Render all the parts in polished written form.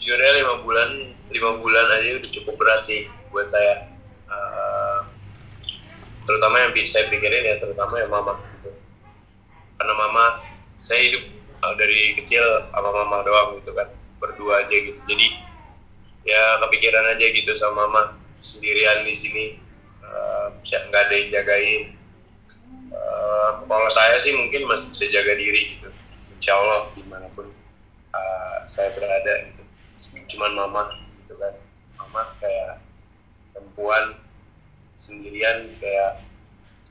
sejujurnya 5 bulan aja udah cukup berat sih buat saya. Terutama yang saya pikirin ya terutama ya mama gitu, karena mama saya hidup dari kecil sama mama doang gitu kan, berdua aja gitu, jadi ya kepikiran aja gitu sama mama sendirian di sini, nggak ada yang jagain. Kalau saya sih mungkin masih bisa jaga diri gitu, insya Allah dimanapun saya berada gitu. Cuman mama gitu kan, mama kayak perempuan sendirian kayak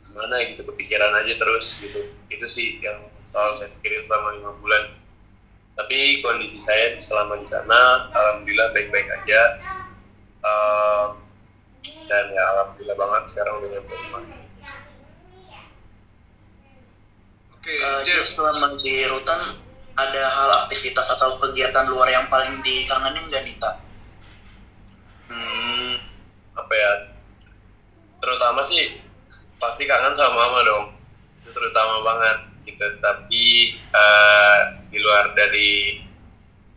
gimana gitu, kepikiran aja terus gitu. Itu sih yang selalu saya pikirin selama 5 bulan. Tapi kondisi saya selama di sana alhamdulillah baik-baik aja. Dan ya alhamdulillah banget sekarang udah nyampe rumah. Oke, Jeff, selama di rutan ada hal aktivitas atau kegiatan luar yang paling dikangenin nggak Nita? Apa ya? Terutama sih pasti kangen sama mama dong. Itu terutama banget gitu. Tapi di luar dari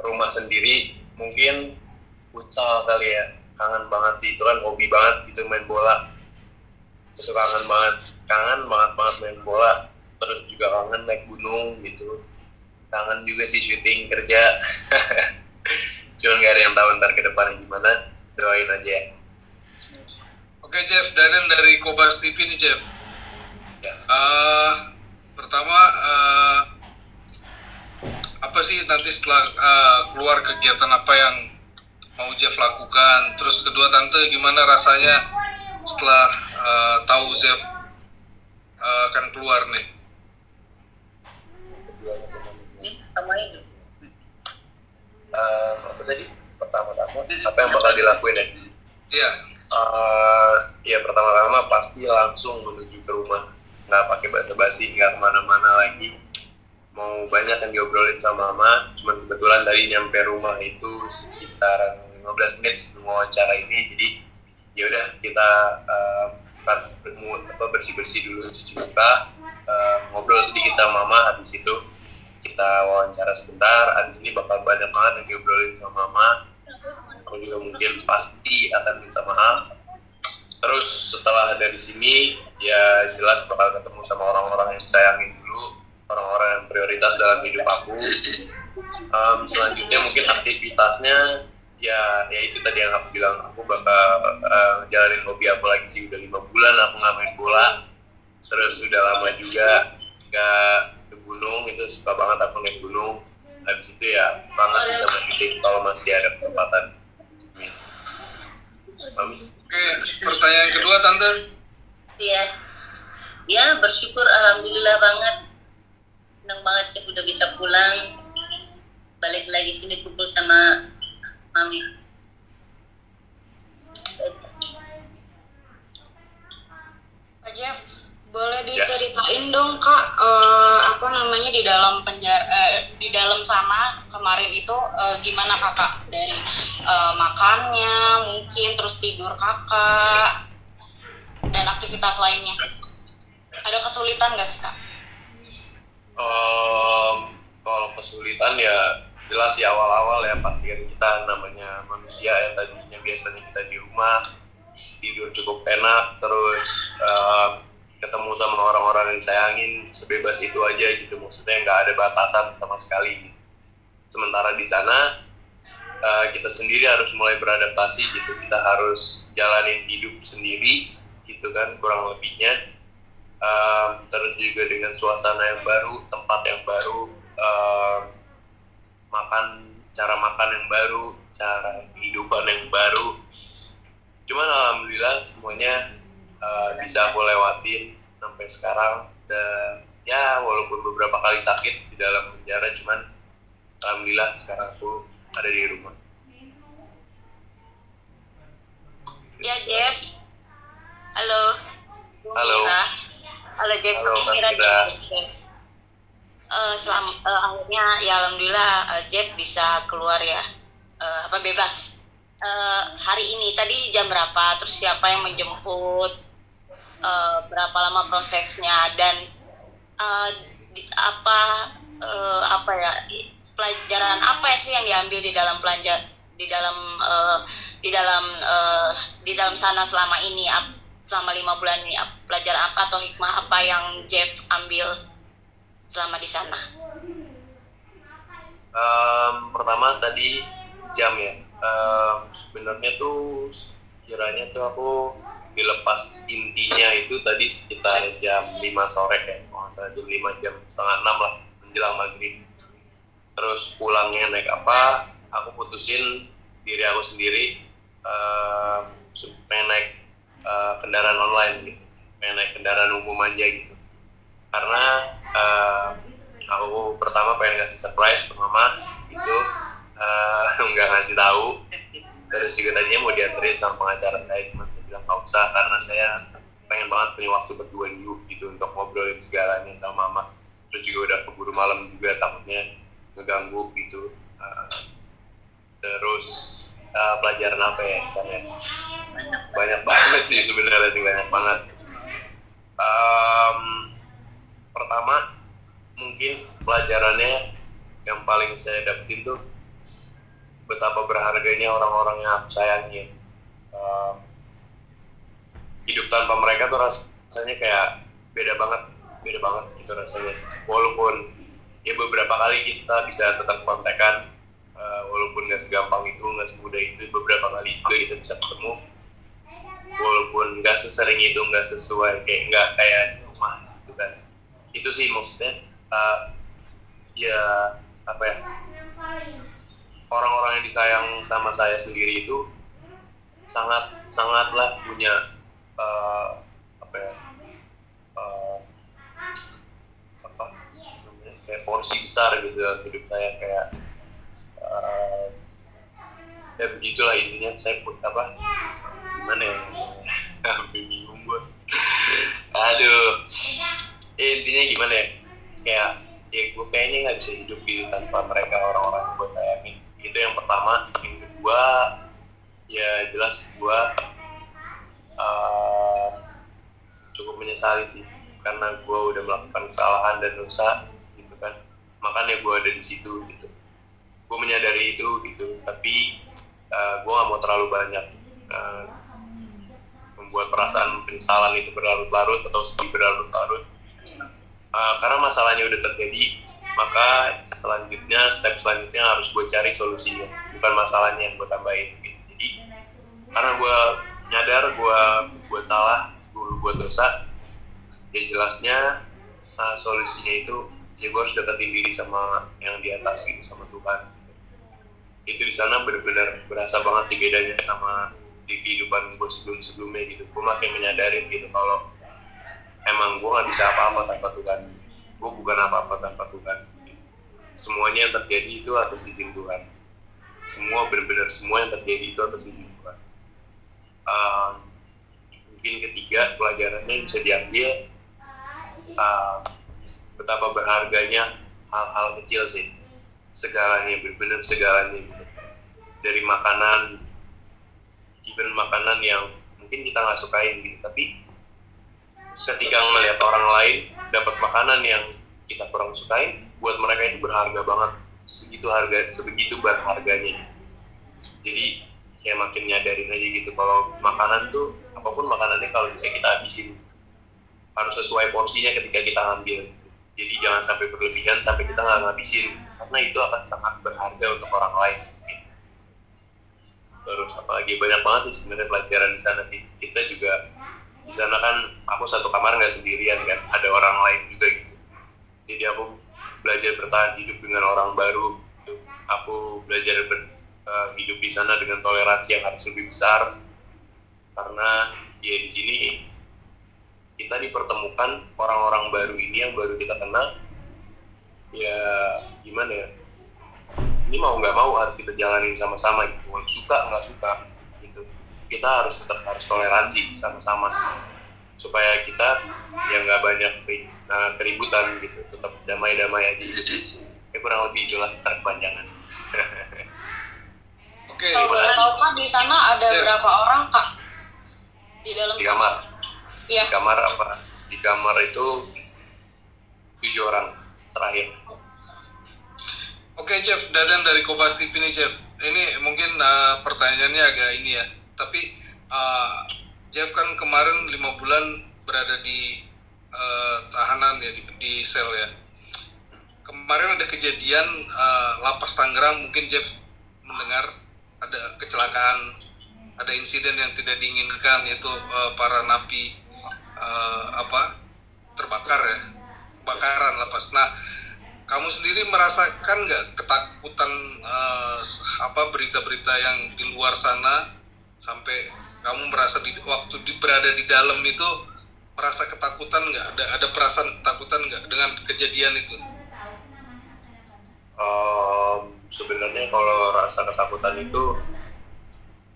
rumah sendiri mungkin futsal kali ya. Kangen banget sih, itu kan hobi banget gitu main bola. Itu kangen banget main bola. Terus juga kangen naik gunung gitu. Kangen juga sih syuting kerja. Cuman gak ada yang tahu ntar ke depannya gimana. Doain aja ya. Oke Jeff, Daden dari Kobas TV nih Jeff. Ya. Pertama apa sih nanti setelah keluar kegiatan apa yang mau Jeff lakukan? Terus kedua Tante gimana rasanya setelah tahu Jeff akan keluar nih? Apa tadi? Pertama-tama apa yang bakal dilakuin ya? Iya. Ya pertama-tama pasti langsung menuju ke rumah, nggak pakai basa-basi, nggak kemana-mana lagi. Mau banyak yang diobrolin sama mama, cuman kebetulan tadi nyampe rumah itu sekitar 15 menit sebelum wawancara ini, jadi ya udah kita bersih-bersih dulu, cuci muka, ngobrol sedikit sama mama, habis itu kita wawancara sebentar. Habis ini bakal banyak banget yang diobrolin sama mama. Aku juga mungkin pasti akan minta maaf. Terus setelah dari sini ya jelas bakal ketemu sama orang-orang yang sayangin dulu, orang-orang yang prioritas dalam hidup aku. Selanjutnya mungkin aktivitasnya ya itu tadi yang aku bilang, aku bakal jalanin hobi aku lagi sih. Udah 5 bulan aku nggak main bola, terus sudah lama juga nggak ke gunung. Itu suka banget aku naik gunung. Habis itu ya banget bisa main shooting kalau masih ada kesempatan. Oke, pertanyaan kedua Tante. Iya, ya bersyukur alhamdulillah banget, senang banget Cep udah bisa pulang, balik lagi sini kumpul sama mami. Pak Jeff, boleh diceritain dong Kak, apa namanya di dalam penjara, di dalam sana kemarin itu gimana Kakak dari makannya mungkin, terus tidur Kakak dan aktivitas lainnya, ada kesulitan nggak sih Kak? Kalau kesulitan ya jelas ya awal-awal ya pasti kan, kita namanya manusia yang tadinya biasanya kita di rumah tidur cukup enak, terus ketemu sama orang-orang yang disayangin sebebas itu aja gitu, maksudnya nggak ada batasan sama sekali. Sementara di sana kita sendiri harus mulai beradaptasi gitu, kita harus jalanin hidup sendiri gitu kan kurang lebihnya. Terus juga dengan suasana yang baru, tempat yang baru, cara makan yang baru, cara kehidupan yang baru. Cuman alhamdulillah semuanya bisa aku lewatin sampai sekarang. Dan ya walaupun beberapa kali sakit di dalam penjara, cuman alhamdulillah sekarang aku ada di rumah. Ya Jeff, halo. Halo. Halo Jeff, Halo, Mira. Kak. Akhirnya ya alhamdulillah Jeff bisa keluar ya, bebas. Hari ini tadi jam berapa, terus siapa yang menjemput, berapa lama prosesnya, dan apa ya, pelajaran apa sih yang diambil di dalam di dalam di dalam sana selama ini, selama 5 bulan ini, pelajaran apa atau hikmah apa yang Jeff ambil selama di sana? Pertama tadi jam ya. Sebenarnya tuh kiranya tuh aku dilepas intinya itu tadi sekitar jam 5 sore ya, kalau nggak salah jam 5, jam setengah 6 lah menjelang maghrib. Terus pulangnya naik apa, aku putusin diri aku sendiri pengen naik kendaraan online gitu, pengen naik kendaraan umum aja gitu, karena aku pertama pengen ngasih surprise ke mama gitu, nggak ngasih tahu. Terus juga tadinya mau dianterin sama pengacara saya, cuma saya bilang nggak usah karena saya pengen banget punya waktu berdua dulu gitu untuk ngobrolin segalanya sama mama. Terus juga udah keburu malam juga, takutnya ngeganggu gitu. Terus pelajaran apa ya misalnya? Banyak banget sih sebenarnya, banyak banget. Pertama mungkin pelajarannya yang paling saya dapetin tuh betapa berharganya orang-orang yang aku sayangi. Hidup tanpa mereka tuh rasanya kayak beda banget gitu rasanya. Walaupun ya beberapa kali kita bisa tetap kontekan, walaupun nggak segampang itu, nggak semudah itu, beberapa kali juga kita bisa ketemu, walaupun nggak sesering itu, nggak sesuai nggak kayak di rumah gitu kan. Itu sih maksudnya ya apa ya, orang-orang yang disayang sama saya sendiri itu sangatlah punya apa ya, apa namanya, kayak porsi besar gitu dalam hidup saya, kayak ya begitulah intinya. Saya apa gimana ya, bingung gue. Aduh, intinya gimana ya, kayak ya gue kayaknya nggak bisa hidup gitu tanpa mereka, orang-orang yang gue sayangin. Itu yang pertama. Yang kedua ya jelas gue cukup menyesali sih, karena gue udah melakukan kesalahan dan dosa gitu kan, makanya gue ada di situ gitu. Gue menyadari itu gitu, tapi gue nggak mau terlalu banyak membuat perasaan penyesalan itu berlarut-larut atau sedih berlarut-larut. Karena masalahnya udah terjadi, maka step selanjutnya harus gue cari solusinya, bukan masalahnya yang gue tambahin gitu. Jadi karena gue nyadar gue buat salah, gue buat dosa, ya jelasnya solusinya itu ya gue harus deketin diri sama yang di atas gitu, sama Tuhan. Itu di sana benar-benar berasa banget sih bedanya sama di kehidupan gue sebelumnya gitu. Gue makin menyadari gitu kalau emang gue nggak bisa apa-apa tanpa Tuhan. Gue bukan apa-apa tanpa Tuhan. Semuanya yang terjadi itu atas izin Tuhan. Semua benar-benar semua yang terjadi itu atas izin Tuhan. Mungkin ketiga pelajarannya yang bisa diambil, betapa berharganya hal-hal kecil sih. Segalanya, benar-benar segalanya gitu. Dari makanan, even makanan yang mungkin kita nggak sukain gitu, tapi ketika melihat orang lain dapat makanan yang kita kurang sukain, buat mereka itu berharga banget, sebegitu berharganya. Jadi kayak makin nyadarin aja gitu kalau makanan tuh, apapun makanannya, kalau bisa kita habisin, harus sesuai porsinya ketika kita ngambil gitu. Jadi jangan sampai berlebihan sampai kita nggak ngabisin, karena itu akan sangat berharga untuk orang lain gitu. Terus apalagi banyak banget sih sebenarnya pelajaran di sana sih. Kita juga di sana kan, aku satu kamar nggak sendirian kan, ada orang lain juga gitu. Jadi aku belajar bertahan hidup dengan orang baru gitu. Aku belajar hidup di sana dengan toleransi yang harus lebih besar, karena ya di sini kita dipertemukan orang-orang baru ini yang baru kita kenal. Ya gimana ya, ini mau nggak mau harus kita jalanin sama-sama gitu, suka nggak suka gitu. Kita tetap harus toleransi sama-sama supaya kita ya nggak banyak keributan gitu, tetap damai-damai aja gitu. Ya kurang lebih itulah kepanjangan. Oke. Kalau boleh tahu Kak, di sana ada berapa orang Kak di dalam kamar? Iya. Di kamar apa? Di kamar itu 7 orang terakhir. Oke Jeff, Dadan dari Kompas TV nih Jeff. ini mungkin pertanyaannya agak ini ya, tapi Jeff kan kemarin 5 bulan berada di tahanan ya, di sel ya. Kemarin ada kejadian lapas Tangerang, mungkin Jeff mendengar ada kecelakaan, ada insiden yang tidak diinginkan, yaitu para napi terbakar ya, kebakaran lapas. Nah, kamu sendiri merasakan nggak ketakutan berita-berita yang di luar sana sampai kamu merasa waktu berada di dalam itu merasa ketakutan nggak? Ada perasaan ketakutan nggak dengan kejadian itu? Sebenarnya kalau rasa ketakutan itu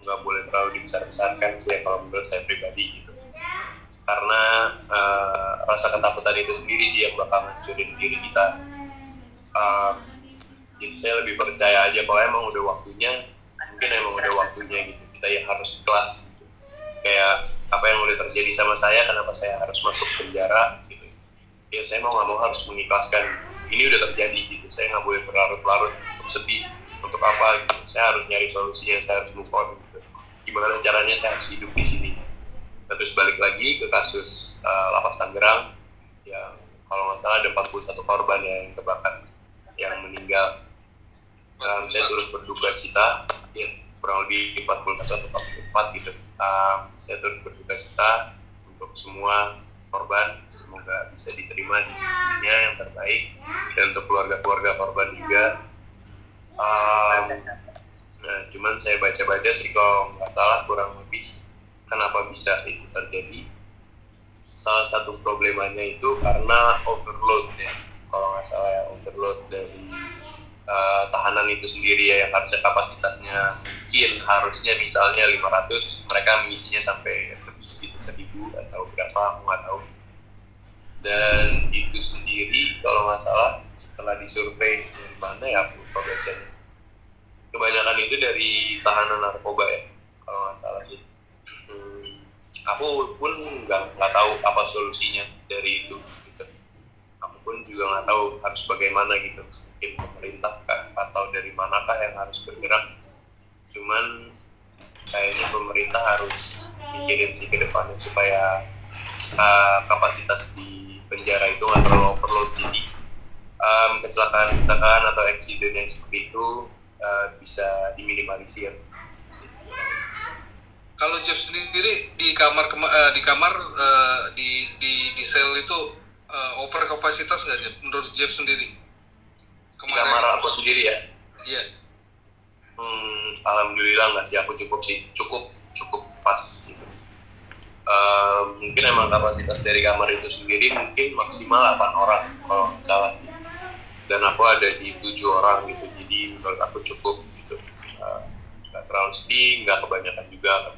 nggak boleh terlalu dibesar-besarkan sih ya, kalau menurut saya pribadi gitu. Karena rasa ketakutan itu sendiri sih yang bakal ngancurin diri kita. Jadi saya lebih percaya aja kalau emang udah waktunya, mungkin emang udah waktunya gitu, kita yang harus ikhlas gitu. Kayak apa yang udah terjadi sama saya, kenapa saya harus masuk penjara gitu ya, saya mau nggak mau harus mengikhlaskan ini udah terjadi gitu. Saya nggak boleh berlarut-larut untuk sedih, untuk apa gitu. Saya harus nyari solusinya, saya harus move on gitu. Gimana caranya saya harus hidup di sini. Terus balik lagi ke kasus lapas Tangerang yang kalau nggak salah ada 41 korban yang kebakar, yang meninggal. Saya turut berduka cita, ya kurang lebih 41 atau 44 gitu. Saya turut berduka cita untuk semua korban, semoga bisa diterima di sisinya yang terbaik, dan untuk keluarga-keluarga korban juga. Nah, cuman saya baca-baca sih kalau nggak salah kurang lebih kenapa bisa itu terjadi. Salah satu problemanya itu karena overload ya, kalau nggak salah ya, overload dari tahanan itu sendiri ya, yang harusnya kapasitasnya mungkin harusnya misalnya 500, mereka mengisinya sampai lebih gitu, 1000 atau berapa aku nggak tahu. Dan itu sendiri kalau nggak salah setelah disurvei dari mana ya, aku lupa bacanya, kebanyakan itu dari tahanan narkoba ya kalau nggak salah sih. Aku pun nggak tahu apa solusinya dari itu gitu. Aku pun juga nggak tahu harus bagaimana gitu, mungkin pemerintah kah atau dari manakah yang harus bergerak. Cuman kayaknya pemerintah harus mikirin sih ke depannya supaya kapasitas di penjara itu nggak terlalu overload, jadi kecelakaan atau eksiden yang seperti itu bisa diminimalisir. Kalau Jeff sendiri di sel itu over kapasitas nggak Jeff? Menurut Jeff sendiri? Di kamar aku sendiri ya? Iya. Alhamdulillah nggak sih, aku cukup pas gitu. Mungkin emang kapasitas dari kamar itu sendiri mungkin maksimal 8 orang kalau nggak salah sih. Dan aku ada di 7 orang gitu, jadi menurut aku cukup gitu. Nggak terlalu sedih, nggak kebanyakan juga.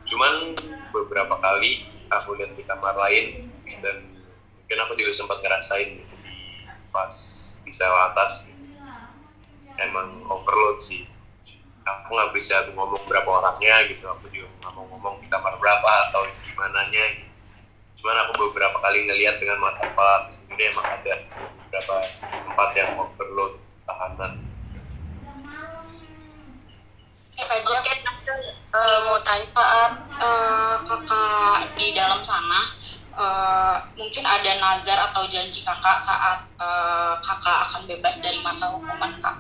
Cuman beberapa kali aku lihat di kamar lain, dan mungkin aku juga sempat ngerasain gitu, pas di sel atas gitu. Emang overload sih. Aku nggak bisa ngomong berapa orangnya gitu, aku juga nggak mau ngomong di kamar berapa atau gimananya gitu. Cuman aku beberapa kali ngelihat dengan mata kepala aku sendiri, emang ada beberapa tempat yang overload tahanan. Kak Jeff, mau tanya saat kakak di dalam sana, mungkin ada nazar atau janji kakak saat kakak akan bebas dari masa hukuman kak?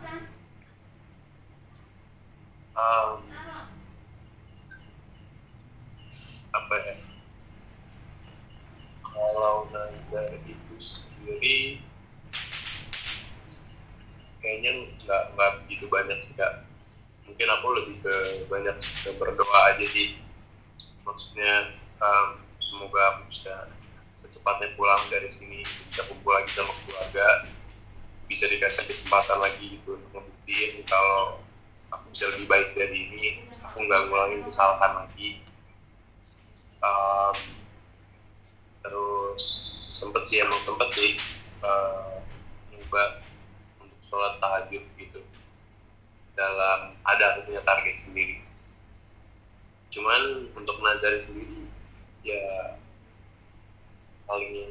Apa ya? Kalau nazar itu sendiri kayaknya nggak begitu banyak sih kak. Mungkin aku lebih ke banyak ke berdoa aja sih, maksudnya semoga aku bisa secepatnya pulang dari sini, bisa kumpul lagi sama keluarga, bisa dikasih kesempatan lagi gitu untuk membuktiin kalau aku bisa lebih baik dari ini, aku nggak ngulangin kesalahan lagi. Terus sempet sih nyoba untuk sholat tahajud gitu, aku punya target sendiri. Cuman untuk nazar sendiri ya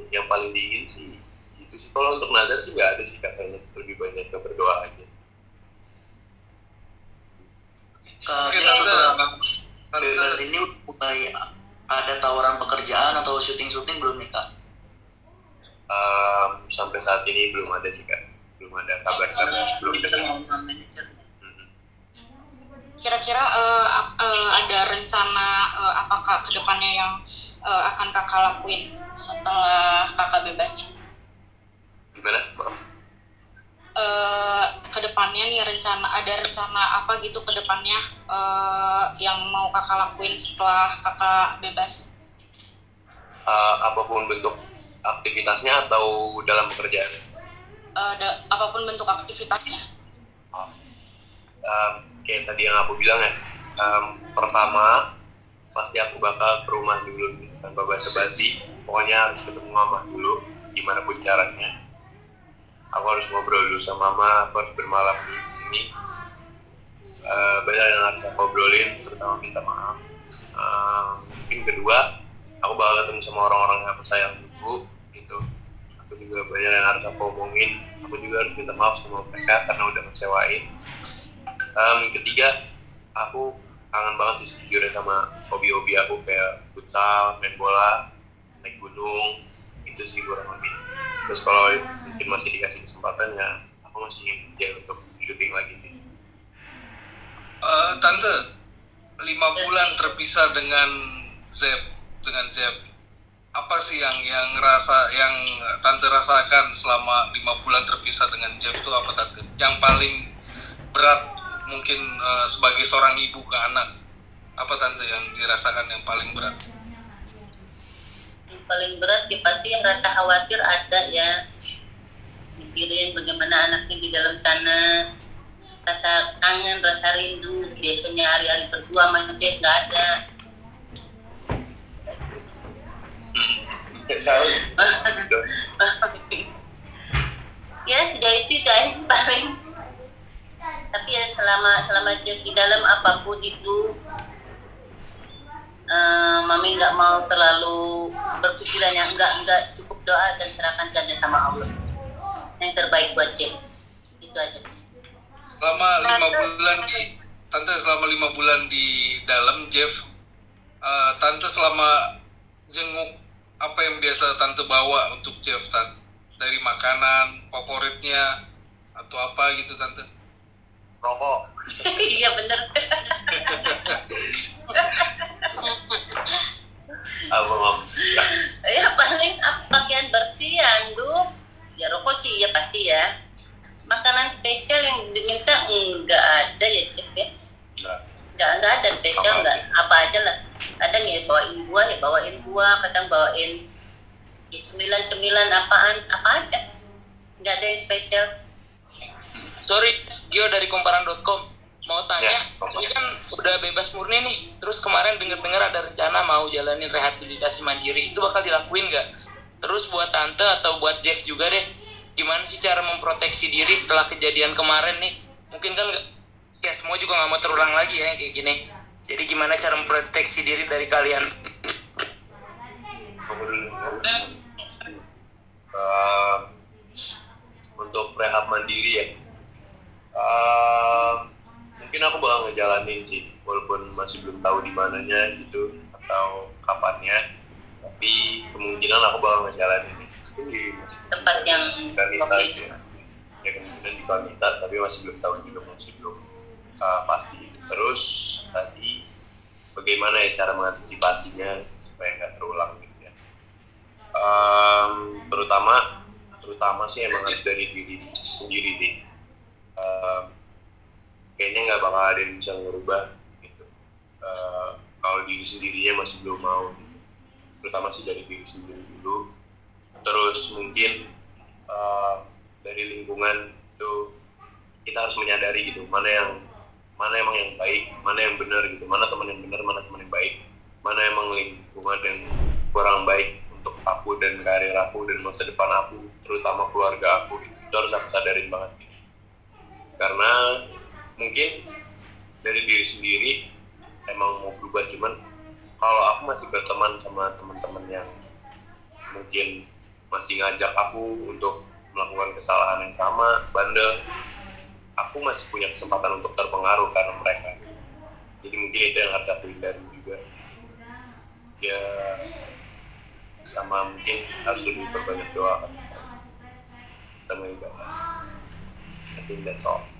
yang paling diingin sih itu sih. Kalau untuk nazar sih nggak ada sih, katanya lebih banyak ke berdoa aja. Kak, Oke, setelah Tante. bebas ini mulai ada tawaran pekerjaan atau syuting-syuting belum nih Kak? Sampai saat ini belum ada sih Kak, belum ada kabar-kabar, belum dengar. Kira-kira ada rencana apakah kedepannya yang akan kakak lakuin setelah kakak bebas ini? Gimana? Maaf. Kedepannya nih ada rencana apa gitu kedepannya yang mau kakak lakuin setelah kakak bebas? Apapun bentuk aktivitasnya atau dalam pekerjaan? Apapun bentuk aktivitasnya. Kayak tadi yang aku bilang ya, pertama pasti aku bakal ke rumah dulu tanpa basa-basi. Pokoknya harus ketemu mama dulu, gimana pun caranya. Aku harus ngobrol dulu sama mama, aku harus bermalam di sini. Banyak yang harus aku obrolin, terutama minta maaf. Mungkin kedua, aku bakal ketemu sama orang-orang yang aku sayang dulu, gitu. Aku juga banyak yang harus aku omongin. Aku juga harus minta maaf sama mereka karena udah ngecewain. Ketiga, aku kangen banget sih sejujurnya sama hobi-hobi aku kayak futsal, main bola, naik gunung, itu sih kurang lebih. Terus kalau mungkin masih dikasih kesempatan ya, aku masih ingin kerja untuk syuting lagi sih. Tante, 5 bulan terpisah dengan Zep, apa sih yang Tante rasakan selama 5 bulan terpisah dengan Jeff itu apa Tante? Yang paling berat mungkin sebagai seorang ibu ke anak, apa Tante yang dirasakan yang paling berat? Yang paling berat ya pasti yang rasa khawatir ada ya, mikirin bagaimana anaknya di dalam sana, rasa kangen, rasa rindu. Biasanya hari-hari berdua sama Jeff nggak ada. Ya sejauh itu guys paling. Tapi ya selama Jeff di dalam apapun itu, Mami nggak mau terlalu berpikiran yang enggak, cukup doa dan serahkan saja sama Allah. Yang terbaik buat Jeff. Itu aja. Selama 5 bulan selama 5 bulan di dalam Jeff, Tante selama jenguk apa yang biasa Tante bawa untuk Jeff, Tante? Dari makanan favoritnya atau apa gitu Tante? Rokok. Iya bener. Ya paling pakaian bersih, handuk, ya rokok sih ya pasti ya. Makanan spesial yang diminta enggak ada ya Cek ya. Enggak ada spesial, enggak apa aja lah. Kadang ya bawain buah, kadang bawain ya cemilan apa aja. Enggak ada yang spesial. Sorry, Gio dari Komparan.com mau tanya, Ya, ini kan udah bebas murni nih, terus kemarin dengar ada rencana mau jalanin rehabilitasi mandiri, itu bakal dilakuin nggak? Terus buat Tante atau buat Jeff juga deh, gimana sih cara memproteksi diri setelah kejadian kemarin nih? Mungkin kan ya semua juga nggak mau terulang lagi ya kayak gini. Jadi gimana cara memproteksi diri dari kalian? Untuk rehab mandiri ya, mungkin aku bakal ngejalanin sih, walaupun masih belum tahu di mananya gitu atau kapannya, tapi kemungkinan aku bakal ngejalanin di Tempat yang wanita waktu gitu itu. ya kemungkinan di wanita, tapi masih belum tahu juga, masih belum pasti. Terus tadi bagaimana ya cara mengantisipasinya supaya nggak terulang gitu ya. Terutama sih emang harus dari diri sendiri deh. Kayaknya nggak bakal ada yang bisa ngerubah gitu. Kalau diri sendirinya masih belum mau gitu. Terutama sih dari diri sendiri dulu. Terus mungkin dari lingkungan itu kita harus menyadari gitu mana emang yang baik, mana yang benar gitu, mana teman yang benar, mana teman yang baik, mana emang lingkungan yang kurang baik untuk aku dan karir aku dan masa depan aku, terutama keluarga aku gitu. Itu harus aku sadarin banget gitu. Karena mungkin dari diri sendiri emang mau berubah, cuman kalau aku masih berteman sama teman-teman yang mungkin masih ngajak aku untuk melakukan kesalahan yang sama, bandel, aku masih punya kesempatan untuk terpengaruh karena mereka. Jadi mungkin itu yang harus aku hindari juga ya, sama mungkin harus lebih berbanyak doa sama ibadah. I think that's all.